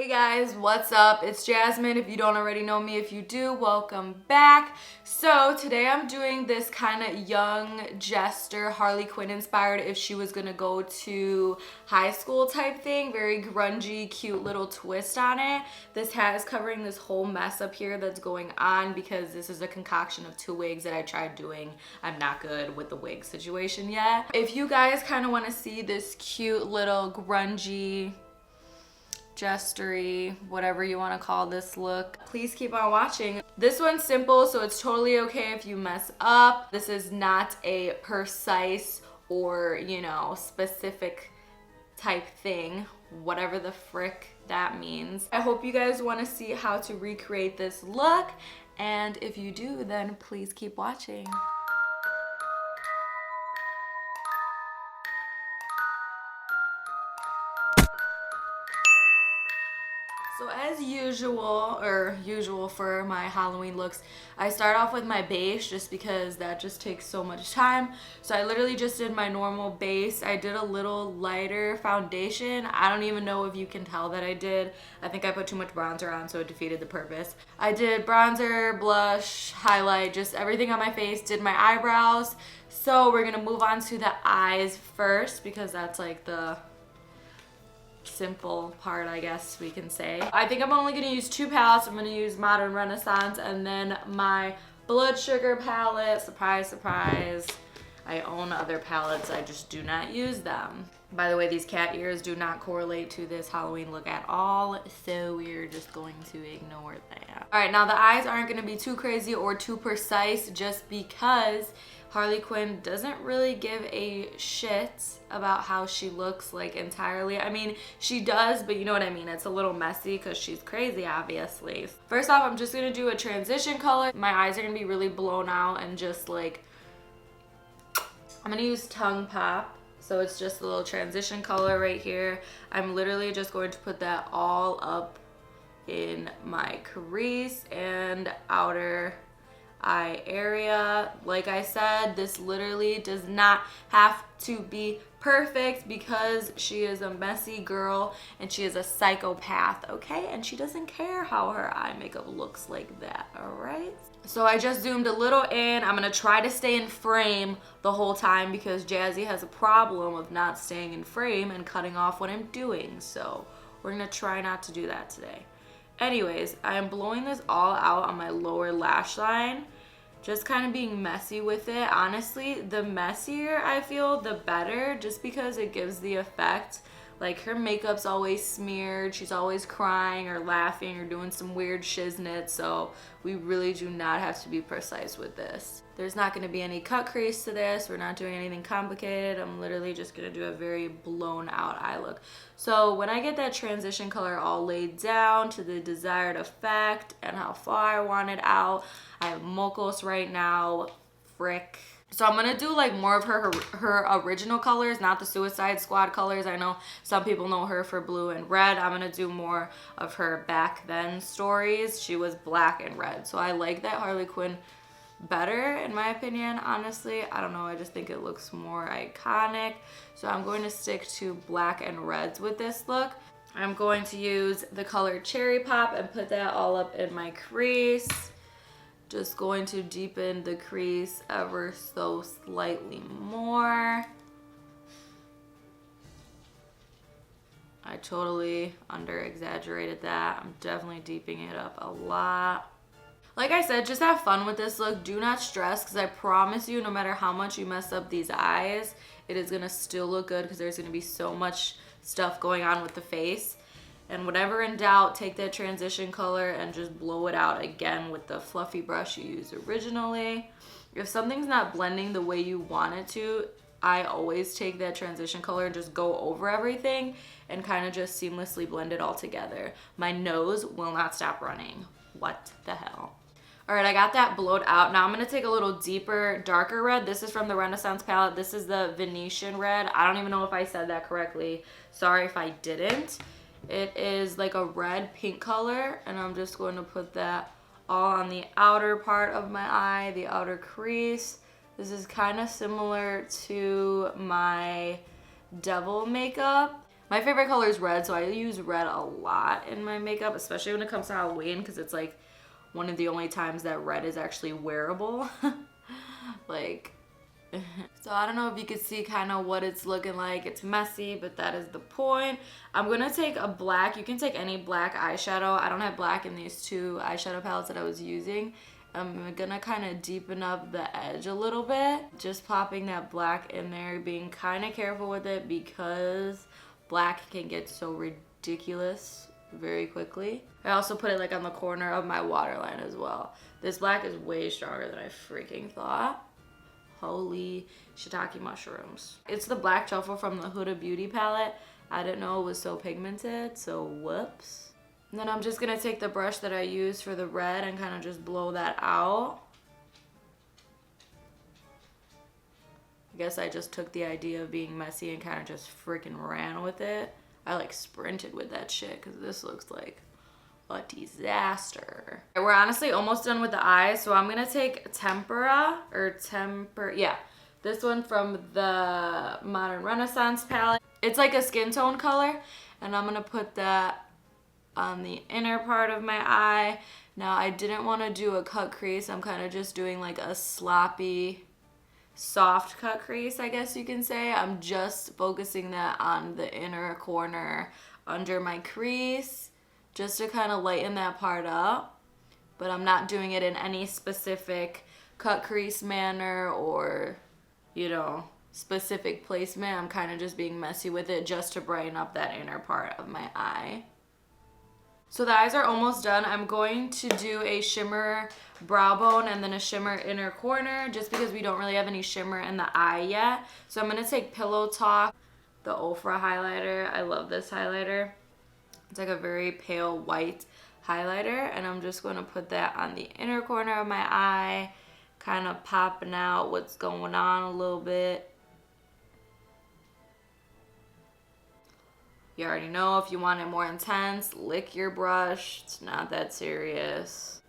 Hey guys, what's up? It's Jasmine. If you don't already know me, if you do, welcome back. So today I'm doing this kind of young jester, Harley Quinn inspired, if she was gonna go to high school type thing. Very grungy, cute little twist on it. This hat is covering this whole mess up here that's going on because this is a concoction of two wigs that I tried doing. I'm not good with the wig situation yet. If you guys kind of want to see this cute little grungy, jestery, whatever you want to call this look, please keep on watching. This one's simple, so it's totally okay if you mess up. This is not a precise or, you know, specific type thing, whatever the frick that means. I hope you guys want to see how to recreate this look, and if you do, then please keep watching. So as usual for my Halloween looks, I start off with my base just because that just takes so much time. So I literally just did my normal base. I did a little lighter foundation. I don't even know if you can tell that I did. I think I put too much bronzer on, so it defeated the purpose. I did bronzer, blush, highlight, just everything on my face, did my eyebrows. So we're gonna move on to the eyes first because that's like the simple part, I guess we can say. I think I'm only gonna use two palettes. I'm gonna use Modern Renaissance and then my Blood Sugar palette. Surprise, surprise. I own other palettes, I just do not use them. By the way, these cat ears do not correlate to this Halloween look at all, so we're just going to ignore that. All right, now the eyes aren't gonna be too crazy or too precise just because Harley Quinn doesn't really give a shit about how she looks like entirely. I mean, she does, but you know what I mean. It's a little messy because she's crazy, obviously. First off, I'm just gonna do a transition color. My eyes are gonna be really blown out and just like, I'm gonna use Tongue Pop. So it's just a little transition color right here. I'm literally just going to put that all up in my crease and outer eye area. Like I said, this literally does not have to be perfect because she is a messy girl and she is a psychopath, okay? And she doesn't care how her eye makeup looks like that, all right? So I just zoomed a little in. I'm gonna try to stay in frame the whole time because Jazzy has a problem of not staying in frame and cutting off what I'm doing. So we're gonna try not to do that today. Anyways, I am blowing this all out on my lower lash line, just kind of being messy with it. Honestly, the messier I feel, the better, just because it gives the effect. Like, her makeup's always smeared, she's always crying or laughing or doing some weird shiznit, so we really do not have to be precise with this. There's not going to be any cut crease to this. We're not doing anything complicated. I'm literally just going to do a very blown out eye look. So when I get that transition color all laid down to the desired effect and how far I want it out, I have mocos right now, frick. So I'm gonna do like more of her original colors, not the Suicide Squad colors. I know some people know her for blue and red. I'm gonna do more of her back then stories. She was black and red. So I like that Harley Quinn better, in my opinion, honestly. I don't know, I just think it looks more iconic. So I'm going to stick to black and reds with this look. I'm going to use the color Cherry Pop and put that all up in my crease. Just going to deepen the crease ever so slightly more. I totally under exaggerated that. I'm definitely deepening it up a lot. Like I said, just have fun with this look. Do not stress, because I promise you, no matter how much you mess up these eyes, it is gonna still look good because there's gonna be so much stuff going on with the face. And whatever in doubt, take that transition color and just blow it out again with the fluffy brush you used originally. If something's not blending the way you want it to, I always take that transition color and just go over everything and kind of just seamlessly blend it all together. My nose will not stop running. What the hell? All right, I got that blowed out. Now I'm gonna take a little deeper, darker red. This is from the Renaissance palette. This is the Venetian red. I don't even know if I said that correctly. Sorry if I didn't. It is like a red pink color, and I'm just going to put that all on the outer part of my eye, the outer crease. This is kind of similar to my Devil makeup. My favorite color is red, so I use red a lot in my makeup, especially when it comes to Halloween, because it's like one of the only times that red is actually wearable. Like, so I don't know if you can see kind of what it's looking like. It's messy, but that is the point. I'm gonna take a black. You can take any black eyeshadow. I don't have black in these two eyeshadow palettes that I was using. I'm gonna kind of deepen up the edge a little bit. Just popping that black in there, being kind of careful with it because black can get so ridiculous very quickly. I also put it like on the corner of my waterline as well. This black is way stronger than I freaking thought. Holy shiitake mushrooms. It's the black truffle from the Huda Beauty palette. I didn't know it was so pigmented, so whoops. And then I'm just gonna take the brush that I used for the red and kind of just blow that out. I guess I just took the idea of being messy and kind of just freaking ran with it. I like sprinted with that shit because this looks like a disaster. We're honestly almost done with the eyes, so I'm gonna take this one from the Modern Renaissance palette. It's like a skin tone color, and I'm gonna put that on the inner part of my eye. Now I didn't want to do a cut crease. I'm kind of just doing like a sloppy, soft cut crease, I guess you can say. I'm just focusing that on the inner corner under my crease, just to kind of lighten that part up. But I'm not doing it in any specific cut crease manner or, you know, specific placement. I'm kind of just being messy with it just to brighten up that inner part of my eye. So the eyes are almost done. I'm going to do a shimmer brow bone and then a shimmer inner corner just because we don't really have any shimmer in the eye yet. So I'm going to take Pillow Talk, the Ofra highlighter. I love this highlighter. It's like a very pale white highlighter, and I'm just going to put that on the inner corner of my eye, kind of popping out what's going on a little bit. You already know if you want it more intense, lick your brush. It's not that serious.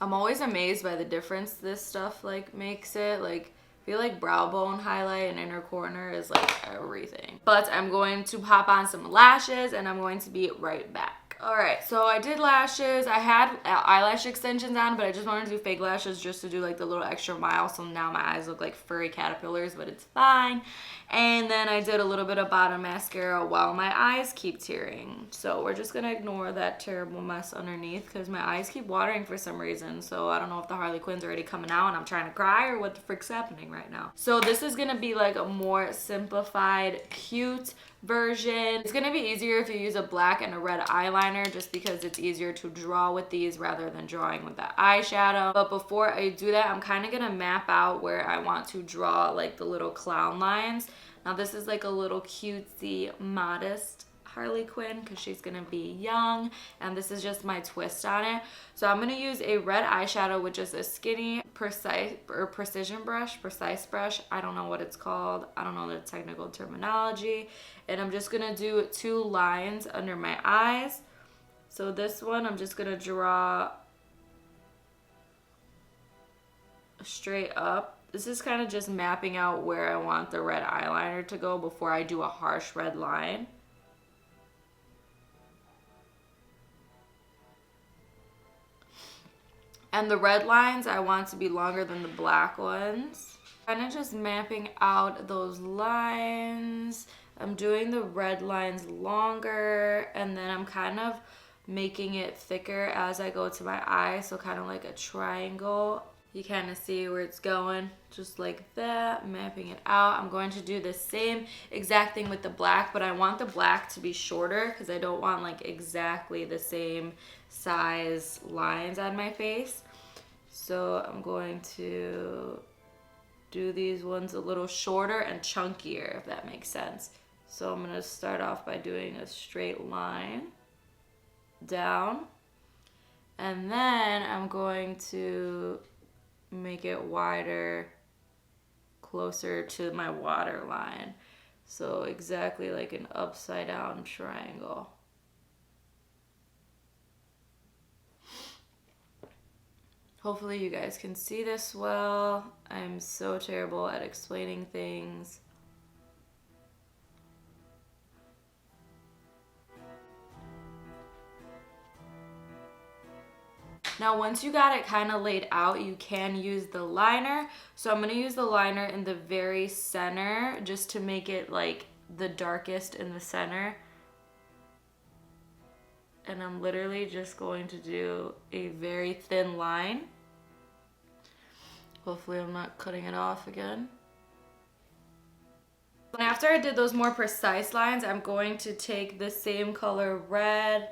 I'm always amazed by the difference this stuff like makes it. Like, I feel like brow bone highlight and inner corner is like everything. But I'm going to pop on some lashes and I'm going to be right back. Alright, so I did lashes. I had eyelash extensions on, but I just wanted to do fake lashes just to do like the little extra mile. So now my eyes look like furry caterpillars, but it's fine. And then I did a little bit of bottom mascara while my eyes keep tearing. So we're just gonna ignore that terrible mess underneath because my eyes keep watering for some reason. So I don't know if the Harley Quinn's already coming out and I'm trying to cry or what the frick's happening right now. So this is gonna be like a more simplified, cute version. It's gonna be easier if you use a black and a red eyeliner just because it's easier to draw with these rather than drawing with the eyeshadow. But before I do that, I'm kind of gonna map out where I want to draw like the little clown lines. Now this is like a little cutesy, modest Harley Quinn because she's gonna be young, and this is just my twist on it. So I'm gonna use a red eyeshadow with just a skinny precise brush. I don't know what it's called. I don't know the technical terminology. And I'm just gonna do 2 lines under my eyes. So this one I'm just gonna draw straight up. This is kind of just mapping out where I want the red eyeliner to go before I do a harsh red line. And the red lines I want to be longer than the black ones. Kind of just mapping out those lines. I'm doing the red lines longer, and then I'm kind of making it thicker as I go to my eye, so kind of like a triangle. You kind of see where it's going, just like that, mapping it out. I'm going to do the same exact thing with the black, but I want the black to be shorter because I don't want like exactly the same size lines on my face. So I'm going to do these ones a little shorter and chunkier, if that makes sense. So I'm going to start off by doing a straight line down, and then I'm going to make it wider closer to my waterline. So exactly like an upside down triangle. Hopefully you guys can see this well. I'm so terrible at explaining things. Now once you got it kind of laid out, you can use the liner. So I'm going to use the liner in the very center just to make it like the darkest in the center. And I'm literally just going to do a very thin line. Hopefully I'm not cutting it off again. And after I did those more precise lines, I'm going to take the same color red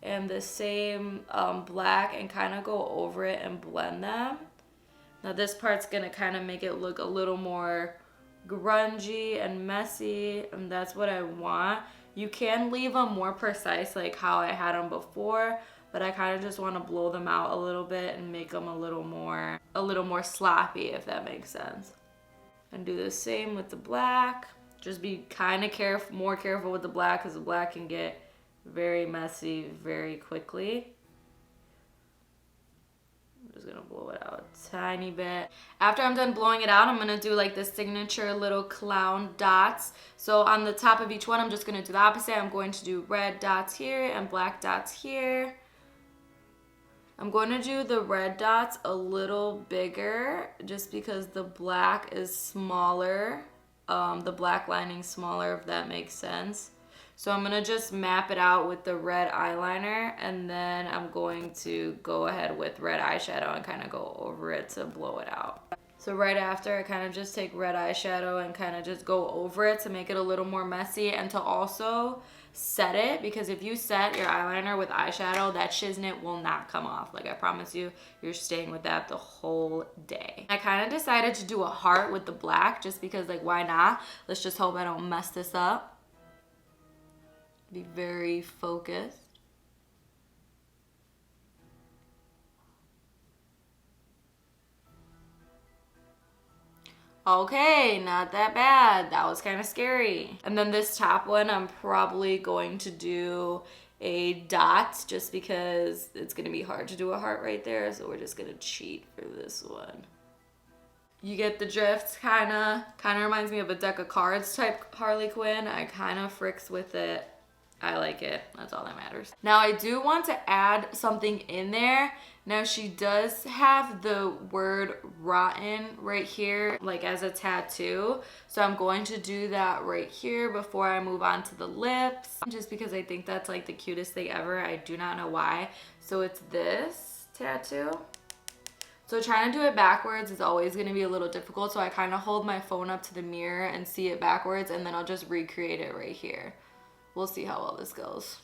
and the same black and kind of go over it and blend them. Now this part's gonna kind of make it look a little more grungy and messy, and that's what I want. You can leave them more precise like how I had them before, but I kind of just want to blow them out a little bit and make them a little more sloppy, if that makes sense. And do the same with the black. Just be kind of more careful with the black, because the black can get very messy very quickly. I'm just gonna blow it out a tiny bit. After I'm done blowing it out, I'm gonna do like the signature little clown dots. So on the top of each one, I'm just gonna do the opposite. I'm going to do red dots here and black dots here. I'm going to do the red dots a little bigger just because the black is smaller. The black lining's smaller, if that makes sense. So I'm gonna just map it out with the red eyeliner, and then I'm going to go ahead with red eyeshadow and kind of go over it to blow it out. So right after, I kind of just take red eyeshadow and kind of just go over it to make it a little more messy, and to also set it, because if you set your eyeliner with eyeshadow, that shiznit will not come off. Like, I promise you, you're staying with that the whole day. I kind of decided to do a heart with the black just because, like, why not? Let's just hope I don't mess this up. Be very focused. Okay, not that bad. That was kind of scary. And then this top one, I'm probably going to do a dot just because it's gonna be hard to do a heart right there. So we're just gonna cheat for this one. You get the drift, kinda reminds me of a deck of cards type Harley Quinn. I kind of fricks with it. I like it. That's all that matters. Now I do want to add something in there. Now she does have the word rotten right here, like as a tattoo. So I'm going to do that right here before I move on to the lips, just because I think that's like the cutest thing ever. I do not know why. So it's this tattoo. So trying to do it backwards is always going to be a little difficult. So I kind of hold my phone up to the mirror and see it backwards, and then I'll just recreate it right here. We'll see how well this goes.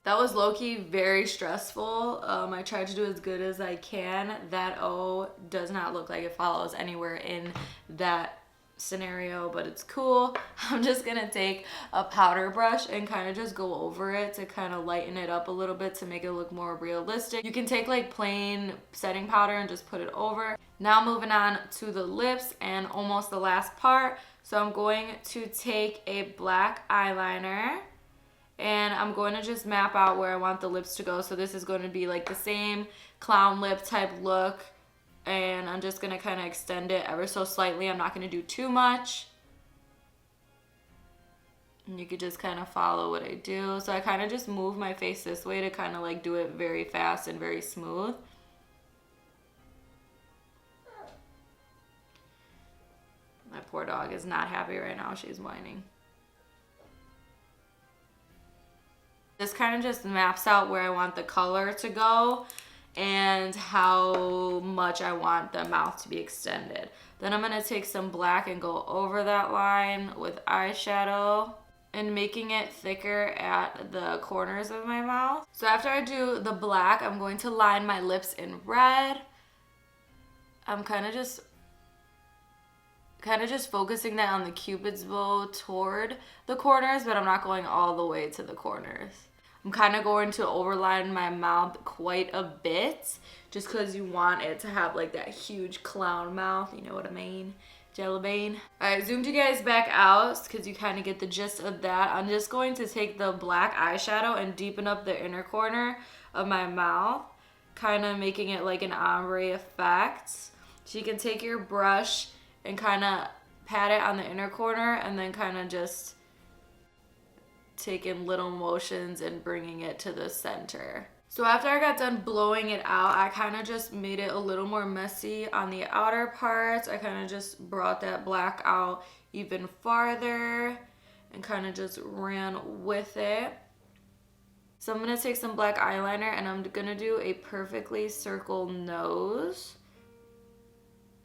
That was low-key very stressful. I tried to do as good as I can. That O does not look like it follows anywhere in that scenario, but it's cool. I'm just gonna take a powder brush and kind of just go over it to kind of lighten it up a little bit to make it look more realistic. You can take like plain setting powder and just put it over. Now moving on to the lips and almost the last part. So I'm going to take a black eyeliner and I'm going to just map out where I want the lips to go. So this is going to be like the same clown lip type look, and I'm just going to kind of extend it ever so slightly. I'm not going to do too much. And you could just kind of follow what I do. So I kind of just move my face this way to kind of like do it very fast and very smooth. My poor dog is not happy right now. She's whining. This kind of just maps out where I want the color to go and how much I want the mouth to be extended. Then I'm going to take some black and go over that line with eyeshadow and making it thicker at the corners of my mouth. So after I do the black, I'm going to line my lips in red. I'm kind of just Kind of just focusing that on the Cupid's bow toward the corners, but I'm not going all the way to the corners. I'm kind of going to overline my mouth quite a bit just because you want it to have like that huge clown mouth, you know what I mean? Jellybean. I zoomed you guys back out because you kind of get the gist of that. I'm just going to take the black eyeshadow and deepen up the inner corner of my mouth, kind of making it like an ombre effect. So you can take your brush and kind of pat it on the inner corner and then kind of just taking little motions and bringing it to the center. So after I got done blowing it out, I kind of just made it a little more messy on the outer parts. I kind of just brought that black out even farther and kind of just ran with it. So I'm going to take some black eyeliner and I'm going to do a perfectly circle nose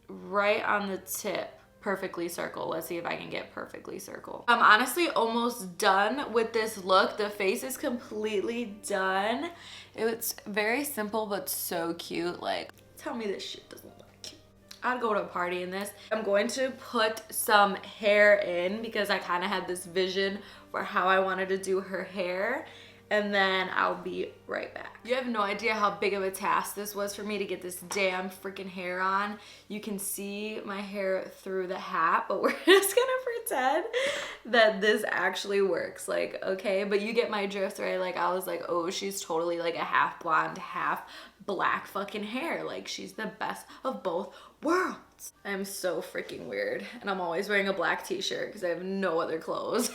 right on the tip. Perfectly circle. Let's see if I can get perfectly circle. I'm honestly almost done with this look. The face is completely done. It's very simple but so cute. Like, tell me this shit doesn't look cute. I'd go to a party in this. I'm going to put some hair in because I kind of had this vision for how I wanted to do her hair. And then I'll be right back. You have no idea how big of a task this was for me to get this damn freaking hair on. You can see my hair through the hat, but we're just gonna pretend that this actually works. Like, okay, but you get my drift, right? Like, I was like, oh, she's totally like a half blonde, half black fucking hair. Like, she's the best of both worlds. I'm so freaking weird. And I'm always wearing a black t-shirt because I have no other clothes.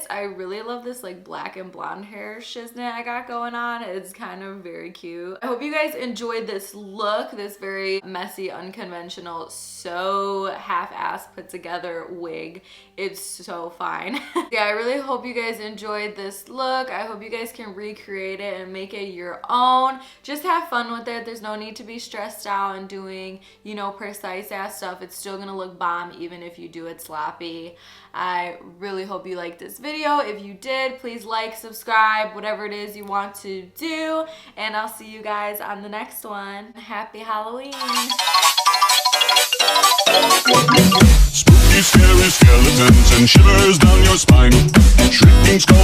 I really love this like black and blonde hair shiznit I got going on. It's kind of very cute. I hope you guys enjoyed this look, this very messy, unconventional, so half-assed put together wig. It's so fine. Yeah, I really hope you guys enjoyed this look. I hope you guys can recreate it and make it your own. Just have fun with it. There's no need to be stressed out and doing, you know, precise ass stuff. It's still gonna look bomb even if you do it sloppy. I really hope you liked this video. If you did, please like, subscribe, whatever it is you want to do, and I'll see you guys on the next one. Happy Halloween. Spooky, scary skeletons and shivers down your spine. Shrieking skulls.